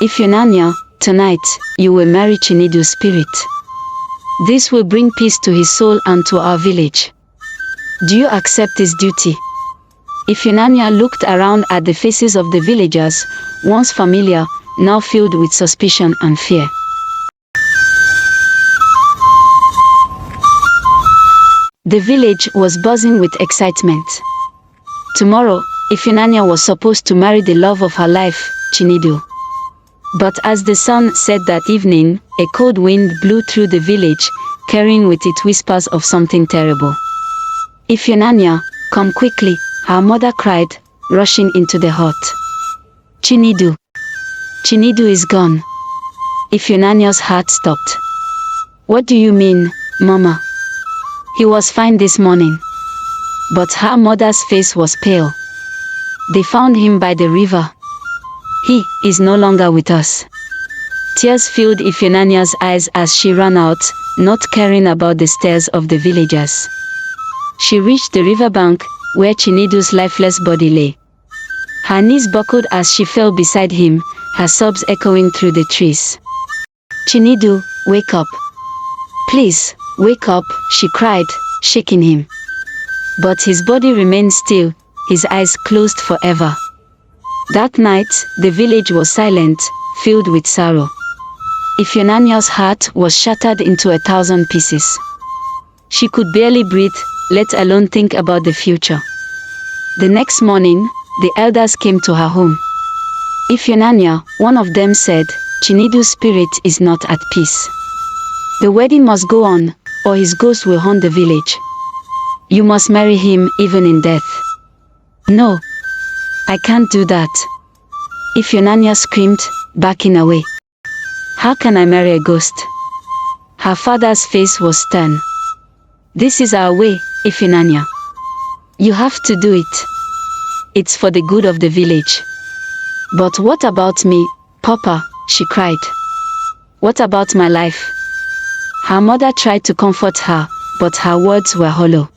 Ifunanya, tonight, you will marry Chinedu's spirit. This will bring peace to his soul and to our village. Do you accept this duty? Ifunanya looked around at the faces of the villagers, once familiar, now filled with suspicion and fear. The village was buzzing with excitement. Tomorrow, Ifunanya was supposed to marry the love of her life, Chinedu. But as the sun set that evening, a cold wind blew through the village, carrying with it whispers of something terrible. Ifunanya, come quickly, her mother cried, rushing into the hut. Chinedu. Chinedu is gone. Ifunanya's heart stopped. What do you mean, Mama? He was fine this morning. But her mother's face was pale. They found him by the river. He is no longer with us. Tears filled Ifunanya's eyes as she ran out, not caring about the stares of the villagers. She reached the riverbank, where Chinedu's lifeless body lay. Her knees buckled as she fell beside him, her sobs echoing through the trees. Chinedu, wake up. Please, wake up, she cried, shaking him. But his body remained still, his eyes closed forever. That night, the village was silent, filled with sorrow. Ifunanya's heart was shattered into 1,000 pieces. She could barely breathe, let alone think about the future. The next morning, the elders came to her home. Ifunanya, one of them said, Chinedu's spirit is not at peace. The wedding must go on, or his ghost will haunt the village. You must marry him even in death. No, I can't do that. Ifunanya screamed, backing away. How can I marry a ghost? Her father's face was stern. This is our way, Ifunanya. You have to do it. It's for the good of the village. But what about me, Papa? She cried. What about my life? Her mother tried to comfort her, but her words were hollow.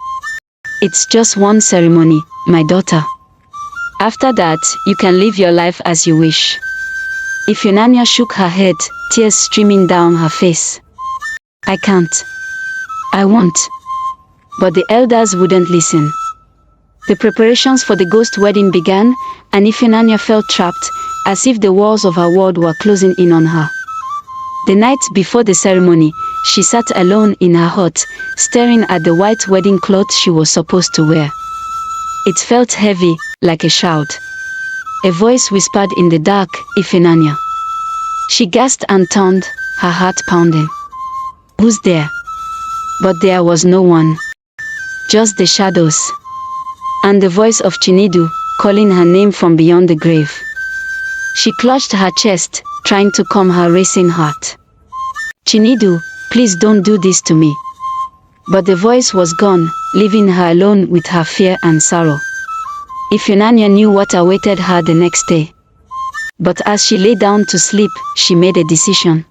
It's just one ceremony, my daughter. After that, you can live your life as you wish. Ifunanya shook her head, tears streaming down her face. I can't. I won't. But the elders wouldn't listen. The preparations for the ghost wedding began, and Ifunanya felt trapped, as if the walls of her world were closing in on her. The night before the ceremony, she sat alone in her hut, staring at the white wedding cloth she was supposed to wear. It felt heavy, like a shout. A voice whispered in the dark, Ifunanya. She gasped and turned, her heart pounding. Who's there? But there was no one. Just the shadows. And the voice of Chinedu, calling her name from beyond the grave. She clutched her chest, trying to calm her racing heart. Chinedu, please don't do this to me. But the voice was gone, leaving her alone with her fear and sorrow. Ifunanya knew what awaited her the next day. But as she lay down to sleep, she made a decision.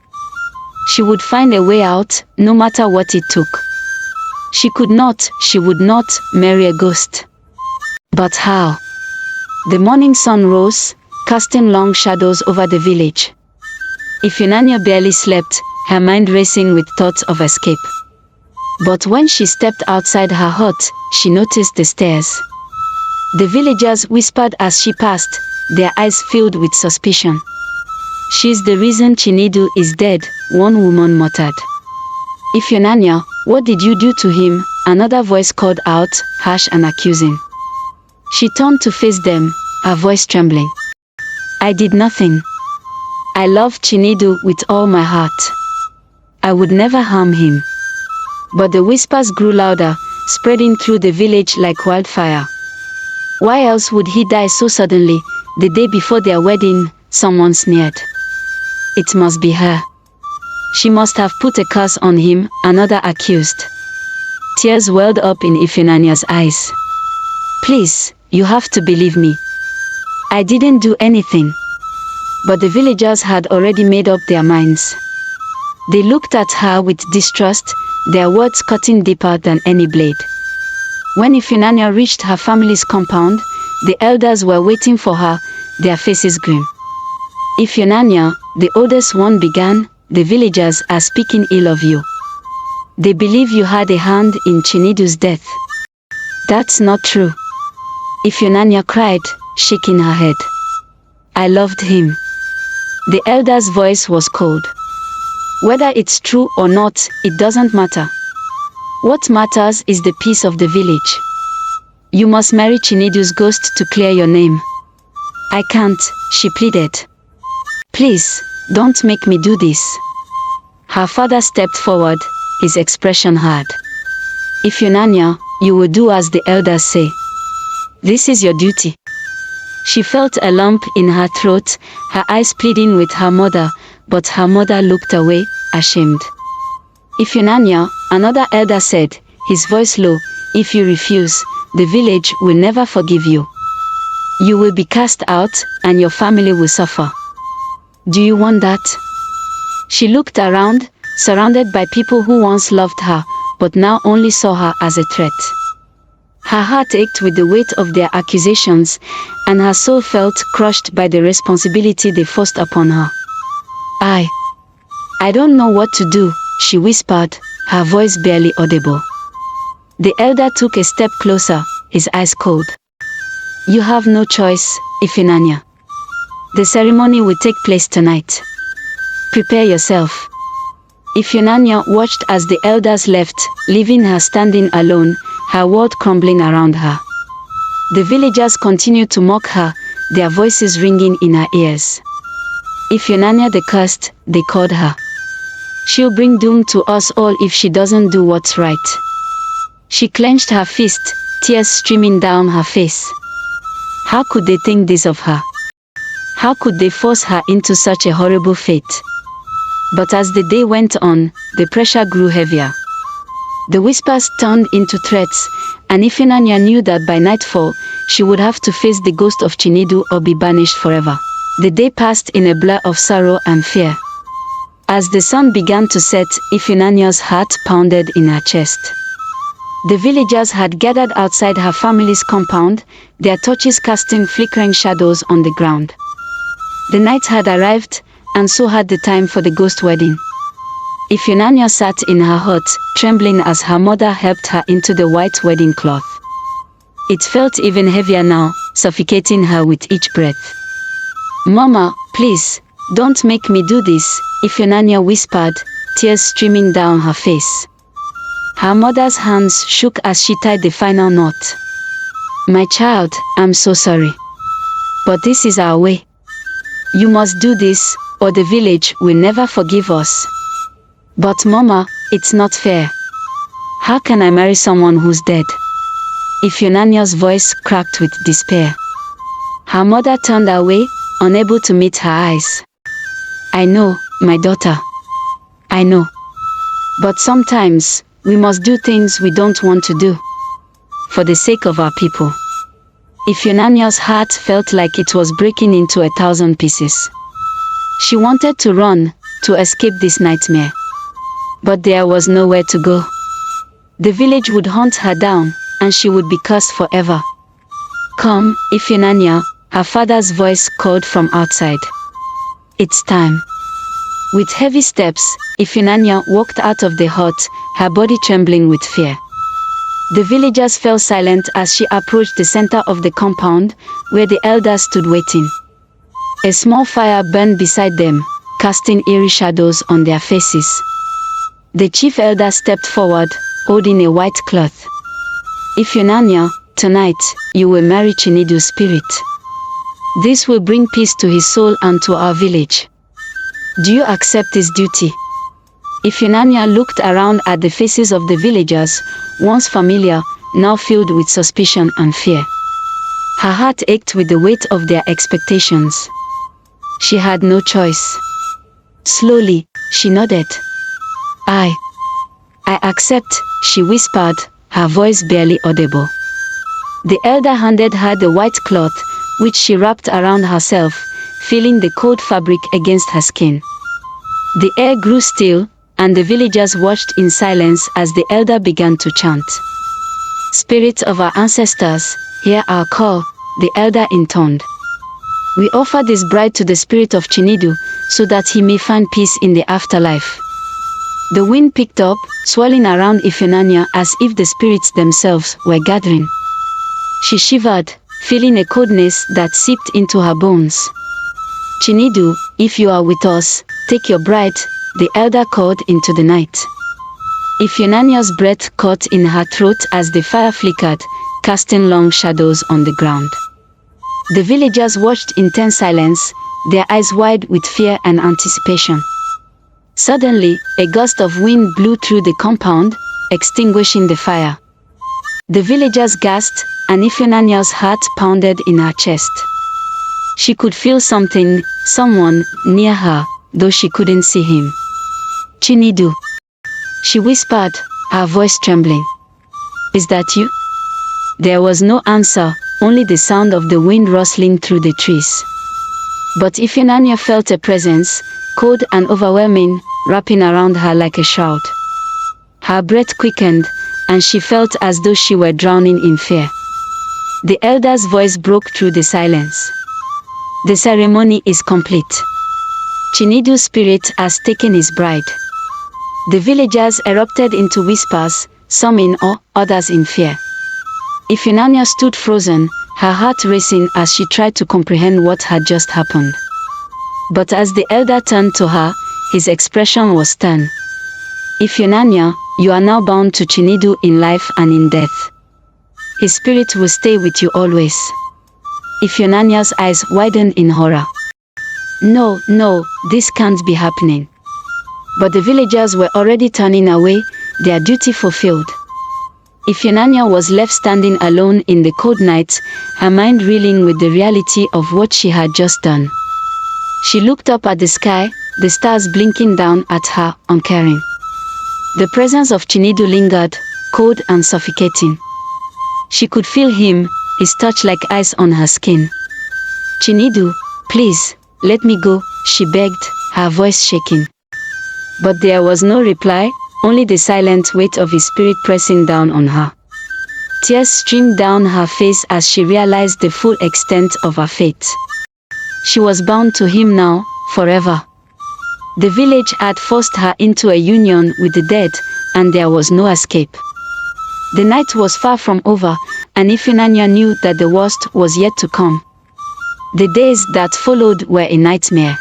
She would find a way out, no matter what it took. She would not marry a ghost. But how? The morning sun rose, casting long shadows over the village. Ifunanya barely slept, her mind racing with thoughts of escape. But when she stepped outside her hut, she noticed the stairs. The villagers whispered as she passed, their eyes filled with suspicion. She's the reason Chinedu is dead, one woman muttered. Ifunanya, what did you do to him? Another voice called out, harsh and accusing. She turned to face them, her voice trembling. I did nothing. I love Chinedu with all my heart. I would never harm him. But the whispers grew louder, spreading through the village like wildfire. Why else would he die so suddenly, the day before their wedding? Someone sneered. It must be her. She must have put a curse on him, another accused. Tears welled up in Ifunanya's eyes. Please, you have to believe me. I didn't do anything. But the villagers had already made up their minds. They looked at her with distrust, their words cutting deeper than any blade. When Ifunanya reached her family's compound, the elders were waiting for her, their faces grim. Ifunanya, the oldest one began, "The villagers are speaking ill of you. They believe you had a hand in Chinedu's death." "That's not true," Ifunanya cried, shaking her head. "I loved him." The elder's voice was cold. "Whether it's true or not, it doesn't matter. What matters is the peace of the village. You must marry Chinedu's ghost to clear your name." "I can't," she pleaded. "Please, don't make me do this." Her father stepped forward, his expression hard. "Ifunanya, you will do as the elders say. This is your duty." She felt a lump in her throat, her eyes pleading with her mother, but her mother looked away, ashamed. "Ifunanya," another elder said, his voice low, "if you refuse, the village will never forgive you. You will be cast out, and your family will suffer. Do you want that?" She looked around, surrounded by people who once loved her, but now only saw her as a threat. Her heart ached with the weight of their accusations, and her soul felt crushed by the responsibility they forced upon her. I don't know what to do," she whispered, her voice barely audible. The elder took a step closer, his eyes cold. "You have no choice, Ifunanya. The ceremony will take place tonight. Prepare yourself." Ifunanya watched as the elders left, leaving her standing alone, her world crumbling around her. The villagers continued to mock her, their voices ringing in her ears. "Ifunanya the cursed," they called her. "She'll bring doom to us all if she doesn't do what's right." She clenched her fist, tears streaming down her face. How could they think this of her? How could they force her into such a horrible fate? But as the day went on, the pressure grew heavier. The whispers turned into threats, and Ifunanya knew that by nightfall, she would have to face the ghost of Chinedu or be banished forever. The day passed in a blur of sorrow and fear. As the sun began to set, Ifunanya's heart pounded in her chest. The villagers had gathered outside her family's compound, their torches casting flickering shadows on the ground. The night had arrived, and so had the time for the ghost wedding. Ifunanya sat in her hut, trembling as her mother helped her into the white wedding cloth. It felt even heavier now, suffocating her with each breath. "Mama, please, don't make me do this," Ifunanya whispered, tears streaming down her face. Her mother's hands shook as she tied the final knot. "My child, I'm so sorry. But this is our way. You must do this, or the village will never forgive us." "But Mama, it's not fair. How can I marry someone who's dead?" Ifunanya's voice cracked with despair. Her mother turned away, unable to meet her eyes. "I know, my daughter. I know. But sometimes, we must do things we don't want to do. For the sake of our people." Ifunanya's heart felt like it was breaking into 1,000 pieces. She wanted to run, to escape this nightmare. But there was nowhere to go. The village would hunt her down, and she would be cursed forever. "Come, Ifunanya," her father's voice called from outside. "It's time." With heavy steps, Ifunanya walked out of the hut, her body trembling with fear. The villagers fell silent as she approached the center of the compound, where the elders stood waiting. A small fire burned beside them, casting eerie shadows on their faces. The chief elder stepped forward, holding a white cloth. "Ifunanya, tonight, you will marry Chinedu's spirit. This will bring peace to his soul and to our village. Do you accept this duty?" Ifunanya looked around at the faces of the villagers, once familiar, now filled with suspicion and fear. Her heart ached with the weight of their expectations. She had no choice. Slowly, she nodded. I accept," she whispered, her voice barely audible. The elder handed her the white cloth, which she wrapped around herself, feeling the cold fabric against her skin. The air grew still, and the villagers watched in silence as the elder began to chant. "Spirits of our ancestors, hear our call," the elder intoned. We offer this bride to the spirit of Chinedu, so that he may find peace in the afterlife. The wind picked up, swirling around Ifunanya as if the spirits themselves were gathering. She shivered, feeling a coldness that seeped into her bones. Chinedu, if you are with us, take your bride, the elder called into the night. Ifunanya's breath caught in her throat as the fire flickered, casting long shadows on the ground. The villagers watched in tense silence, their eyes wide with fear and anticipation. Suddenly, a gust of wind blew through the compound, extinguishing the fire. The villagers gasped, and Ifunanya's heart pounded in her chest. She could feel something, someone, near her, though she couldn't see him. Chinedu, she whispered, her voice trembling. Is that you? There was no answer, only the sound of the wind rustling through the trees. But Ifunanya felt a presence, cold and overwhelming, wrapping around her like a shroud. Her breath quickened, and she felt as though she were drowning in fear. The elder's voice broke through the silence. The ceremony is complete. Chinedu's spirit has taken his bride. The villagers erupted into whispers, some in awe, others in fear. Ifunanya stood frozen, her heart racing as she tried to comprehend what had just happened. But as the elder turned to her, his expression was stern. Ifunanya, you are now bound to Chinedu in life and in death. His spirit will stay with you always. Ifunanya's eyes widened in horror. No, this can't be happening. But the villagers were already turning away, their duty fulfilled. Ifunanya was left standing alone in the cold night, her mind reeling with the reality of what she had just done. She looked up at the sky, the stars blinking down at her, uncaring. The presence of Chinedu lingered, cold and suffocating. She could feel him, his touch like ice on her skin. Chinedu, please, let me go, she begged, her voice shaking. But there was no reply, only the silent weight of his spirit pressing down on her. Tears streamed down her face as she realized the full extent of her fate. She was bound to him now, forever. The village had forced her into a union with the dead, and there was no escape. The night was far from over, and Ifunanya knew that the worst was yet to come. The days that followed were a nightmare.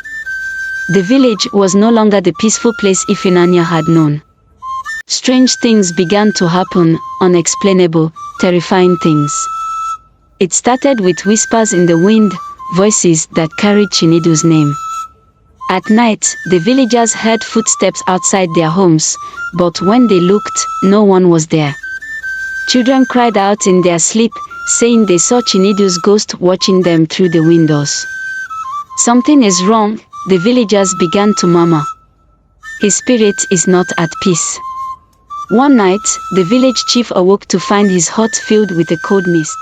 The village was no longer the peaceful place Ifunanya had known. Strange things began to happen, unexplainable, terrifying things. It started with whispers in the wind, voices that carried Chinedu's name. At night, the villagers heard footsteps outside their homes, but when they looked, no one was there. Children cried out in their sleep, saying they saw Chinedu's ghost watching them through the windows. Something is wrong, the villagers began to murmur. His spirit is not at peace. One night, the village chief awoke to find his hut filled with a cold mist.